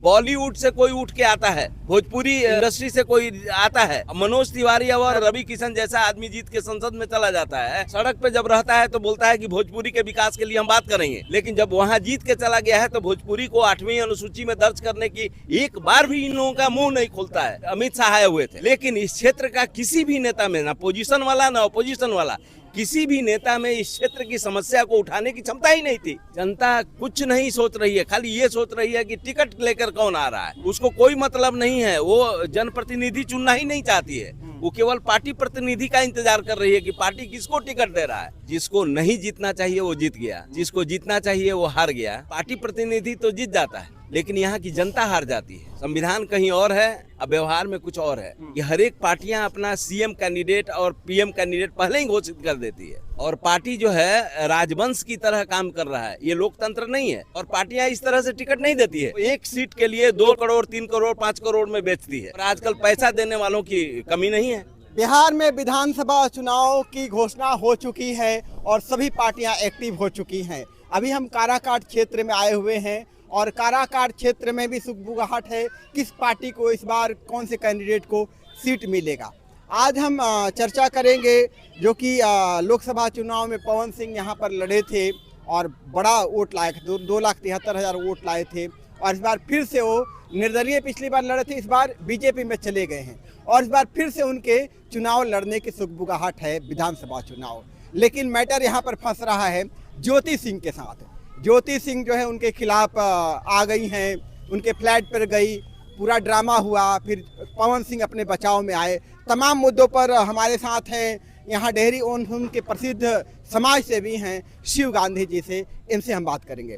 बॉलीवुड से कोई उठ के आता है, भोजपुरी इंडस्ट्री से कोई आता है, मनोज तिवारी और रवि किशन जैसा आदमी जीत के संसद में चला जाता है, सड़क पे जब रहता है तो बोलता है कि भोजपुरी के विकास के लिए हम बात करेंगे, लेकिन जब वहाँ जीत के चला गया है तो भोजपुरी को 8वीं अनुसूची में दर्ज करने की एक बार भी इन लोगों का मुंह नहीं खुलता है। अमित शाह आए हुए थे, लेकिन इस क्षेत्र का किसी भी नेता में, ना पोजीशन वाला ना अपोजिशन वाला, किसी भी नेता में इस क्षेत्र की समस्या को उठाने की क्षमता ही नहीं थी। जनता कुछ नहीं सोच रही है, खाली ये सोच रही है कि टिकट लेकर कौन आ रहा है, उसको कोई मतलब नहीं है। वो जनप्रतिनिधि चुनना ही नहीं चाहती है, वो केवल पार्टी प्रतिनिधि का इंतजार कर रही है कि पार्टी किसको टिकट दे रहा है। जिसको नहीं जीतना चाहिए वो जीत गया, जिसको जीतना चाहिए वो हार गया। पार्टी प्रतिनिधि तो जीत जाता है, लेकिन यहाँ की जनता हार जाती है। संविधान कहीं और है, अब व्यवहार में कुछ और है। ये हर एक पार्टियां अपना सीएम कैंडिडेट और पीएम कैंडिडेट पहले ही घोषित कर देती है, और पार्टी जो है राजवंश की तरह काम कर रहा है। ये लोकतंत्र नहीं है, और पार्टियां इस तरह से टिकट नहीं देती है। एक सीट के लिए 2 करोड़ 3 करोड़ 5 करोड़ में बेचती है, और आजकल पैसा देने वालों की कमी नहीं है। बिहार में विधानसभा चुनाव की घोषणा हो चुकी है और सभी पार्टियां एक्टिव हो चुकी हैं। अभी हम काराकाट क्षेत्र में आए हुए हैं, और काराकाट क्षेत्र में भी सुगबुगाहट है किस पार्टी को इस बार कौन से कैंडिडेट को सीट मिलेगा। आज हम चर्चा करेंगे, जो कि लोकसभा चुनाव में पवन सिंह यहाँ पर लड़े थे और बड़ा वोट लाए थे, 2,73,000 वोट लाए थे, और इस बार फिर से वो निर्दलीय पिछली बार लड़े थे, इस बार बीजेपी में चले गए हैं, और इस बार फिर से उनके चुनाव लड़ने की सुगबुगाहट है विधानसभा चुनाव। लेकिन मैटर यहाँ पर फंस रहा है ज्योति सिंह के साथ। ज्योति सिंह जो है उनके खिलाफ आ गई हैं, उनके फ्लैट पर गई, पूरा ड्रामा हुआ, फिर पवन सिंह अपने बचाव में आए। तमाम मुद्दों पर हमारे साथ हैं यहाँ डेहरी ओन के प्रसिद्ध समाज सेवी हैं शिव गांधी जी से, इनसे हम बात करेंगे।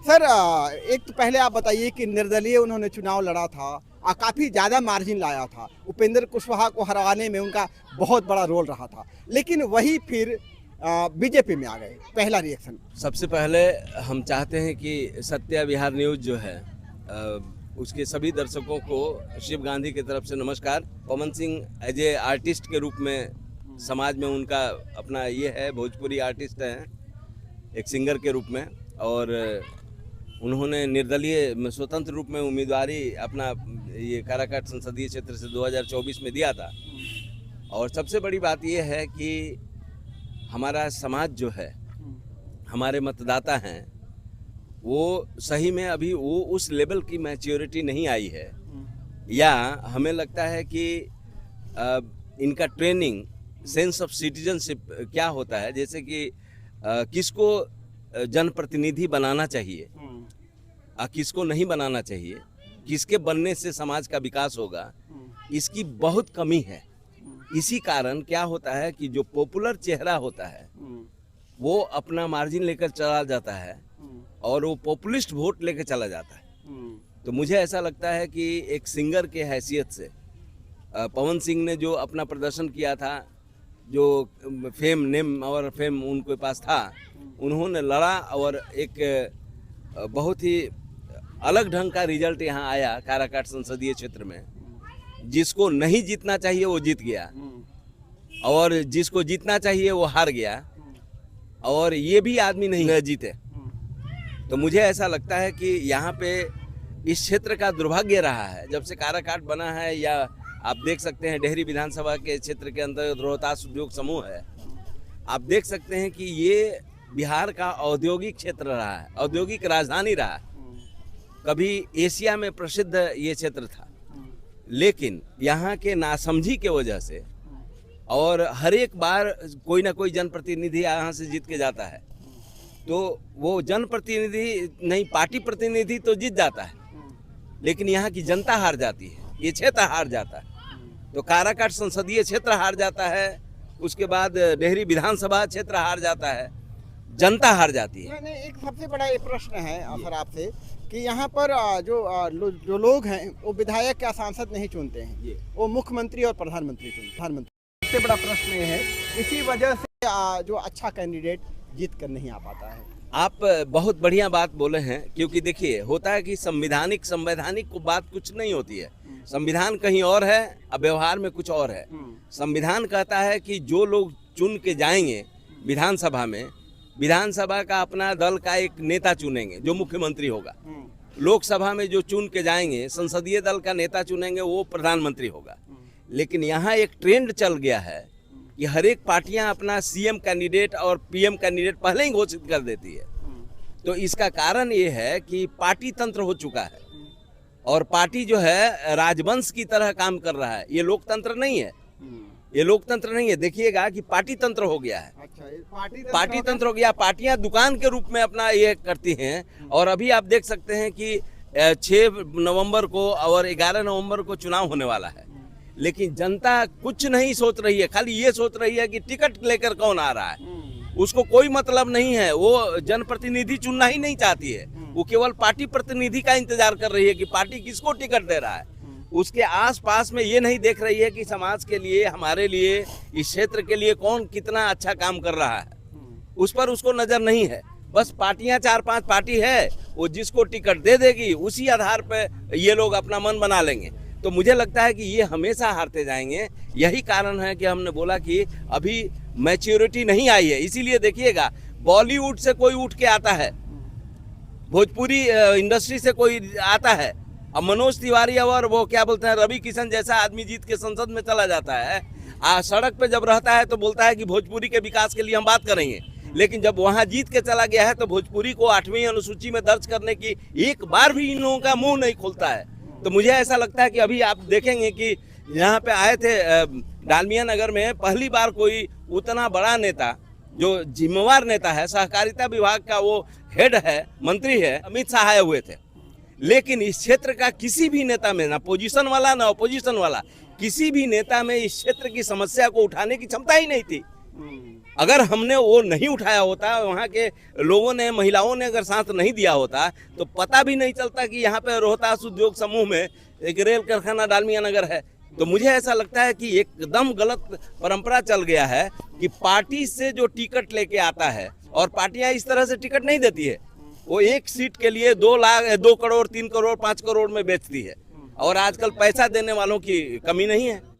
सर, एक तो पहले आप बताइए कि निर्दलीय उन्होंने चुनाव लड़ा था और काफ़ी ज़्यादा मार्जिन लाया था, उपेंद्र कुशवाहा को हराने में उनका बहुत बड़ा रोल रहा था, लेकिन वही फिर बीजेपी में आ गए। पहला रिएक्शन। सबसे पहले हम चाहते हैं कि सत्या बिहार न्यूज़ जो है उसके सभी दर्शकों को शिव गांधी की तरफ से नमस्कार। Pawan Singh as a artist के रूप में समाज में उनका अपना ये है, भोजपुरी आर्टिस्ट हैं एक सिंगर के रूप में, और उन्होंने निर्दलीय स्वतंत्र रूप में उम्मीदवारी अपना ये काराकाट संसदीय क्षेत्र से 2024 में दिया था। और सबसे बड़ी बात ये है कि हमारा समाज जो है, हमारे मतदाता हैं, वो सही में अभी वो उस लेवल की मैच्योरिटी नहीं आई है, या हमें लगता है कि इनका ट्रेनिंग, सेंस ऑफ सिटीजनशिप क्या होता है, जैसे कि किसको जनप्रतिनिधि बनाना चाहिए, किसको नहीं बनाना चाहिए, किसके बनने से समाज का विकास होगा, इसकी बहुत कमी है। इसी कारण क्या होता है कि जो पॉपुलर चेहरा होता है वो अपना मार्जिन लेकर चला जाता है, और वो पॉपुलिस्ट वोट लेकर चला जाता है। तो मुझे ऐसा लगता है कि एक सिंगर के हैसियत से पवन सिंह ने जो अपना प्रदर्शन किया था, जो फेम नेम और फेम उनके पास था, उन्होंने लड़ा और एक बहुत ही अलग ढंग का रिजल्ट यहाँ आया काराकाट संसदीय क्षेत्र में। जिसको नहीं जीतना चाहिए वो जीत गया, और जिसको जीतना चाहिए वो हार गया, और ये भी आदमी नहीं जीते। तो मुझे ऐसा लगता है कि यहाँ पे इस क्षेत्र का दुर्भाग्य रहा है जब से काराकाट बना है, या आप देख सकते हैं डेहरी विधानसभा के क्षेत्र के अंतर्गत रोहतास उद्योग समूह है। आप देख सकते हैं कि ये बिहार का औद्योगिक क्षेत्र रहा है, औद्योगिक राजधानी रहा है। कभी एशिया में प्रसिद्ध ये क्षेत्र था, लेकिन यहाँ के नासमझी के वजह से, और हर एक बार कोई ना कोई जनप्रतिनिधि यहाँ से जीत के जाता है, तो वो जनप्रतिनिधि नहीं, पार्टी प्रतिनिधि तो जीत जाता है, लेकिन यहाँ की जनता हार जाती है, ये क्षेत्र हार जाता है। तो काराकाट संसदीय क्षेत्र हार जाता है, उसके बाद डेहरी विधानसभा क्षेत्र हार जाता है, जनता हार जाती है। नहीं, एक सबसे बड़ा ये प्रश्न है सर आपसे कि यहाँ पर जो लोग हैं वो विधायक या सांसद नहीं चुनते हैं, वो मुख्यमंत्री और प्रधानमंत्री चुनते। सबसे बड़ा प्रश्न ये है, इसी वजह से जो अच्छा कैंडिडेट जीत कर नहीं आ पाता है। आप बहुत बढ़िया बात बोले हैं, क्योंकि देखिए होता है कि संवैधानिक को बात कुछ नहीं होती है। संविधान कहीं और है, अब व्यवहार में कुछ और है। संविधान कहता है कि जो लोग चुन के जाएंगे विधानसभा में, विधानसभा का अपना दल का एक नेता चुनेंगे जो मुख्यमंत्री होगा। लोकसभा में जो चुन के जाएंगे, संसदीय दल का नेता चुनेंगे, वो प्रधानमंत्री होगा। लेकिन यहाँ एक ट्रेंड चल गया है कि हर एक पार्टियां अपना सीएम कैंडिडेट और पीएम कैंडिडेट पहले ही घोषित कर देती है। तो इसका कारण ये है कि पार्टी तंत्र हो चुका है और पार्टी जो है राजवंश की तरह काम कर रहा है। ये लोकतंत्र नहीं है, ये लोकतंत्र नहीं है। देखिए कि पार्टी तंत्र हो गया है। अच्छा, ये पार्टी तंत्र हो गया। पार्टियां दुकान के रूप में अपना ये करती हैं। और अभी आप देख सकते हैं कि 6 नवंबर को और 11 नवंबर को चुनाव होने वाला है, लेकिन जनता कुछ नहीं सोच रही है, खाली ये सोच रही है कि टिकट लेकर कौन आ रहा है। उसको कोई मतलब नहीं है, वो जनप्रतिनिधि चुनना ही नहीं चाहती है, वो केवल पार्टी प्रतिनिधि का इंतजार कर रही है कि पार्टी किसको टिकट दे रहा है। उसके आसपास में ये नहीं देख रही है कि समाज के लिए, हमारे लिए, इस क्षेत्र के लिए कौन कितना अच्छा काम कर रहा है, उस पर उसको नजर नहीं है। बस पार्टियां 4-5 पार्टी है, वो जिसको टिकट दे देगी उसी आधार पर ये लोग अपना मन बना लेंगे। तो मुझे लगता है कि ये हमेशा हारते जाएंगे। यही कारण है कि हमने बोला कि अभी मैच्योरिटी नहीं आई है। इसीलिए देखिएगा, बॉलीवुड से कोई उठ के आता है, भोजपुरी इंडस्ट्री से कोई आता है, अब मनोज तिवारी और वो क्या बोलते हैं रवि किशन जैसा आदमी जीत के संसद में चला जाता है। सड़क पे जब रहता है तो बोलता है कि भोजपुरी के विकास के लिए हम बात करेंगे, लेकिन जब वहां जीत के चला गया है तो भोजपुरी को 8वीं अनुसूची में दर्ज करने की एक बार भी इन लोगों का मुंह नहीं खुलता है। तो मुझे ऐसा लगता है कि अभी आप देखेंगे कि यहाँ पे आए थे डालमिया नगर में, पहली बार कोई उतना बड़ा नेता, जो जिम्मेवार नेता है, सहकारिता विभाग का वो हेड है, मंत्री है, अमित शाह आए हुए थे। लेकिन इस क्षेत्र का किसी भी नेता में, ना पोजीशन वाला ना अपोजिशन वाला, किसी भी नेता में इस क्षेत्र की समस्या को उठाने की क्षमता ही नहीं थी। अगर हमने वो नहीं उठाया होता, वहाँ के लोगों ने, महिलाओं ने अगर साथ नहीं दिया होता, तो पता भी नहीं चलता कि यहाँ पे रोहतास उद्योग समूह में एक रेल कारखाना डालमिया नगर है। तो मुझे ऐसा लगता है कि एकदम गलत परंपरा चल गया है कि पार्टी से जो टिकट लेके आता है, और पार्टियां इस तरह से टिकट नहीं देती है, वो एक सीट के लिए 2 लाख, 2 करोड़, 3 करोड़, 5 करोड़ में बेचती है। और आजकल पैसा देने वालों की कमी नहीं है।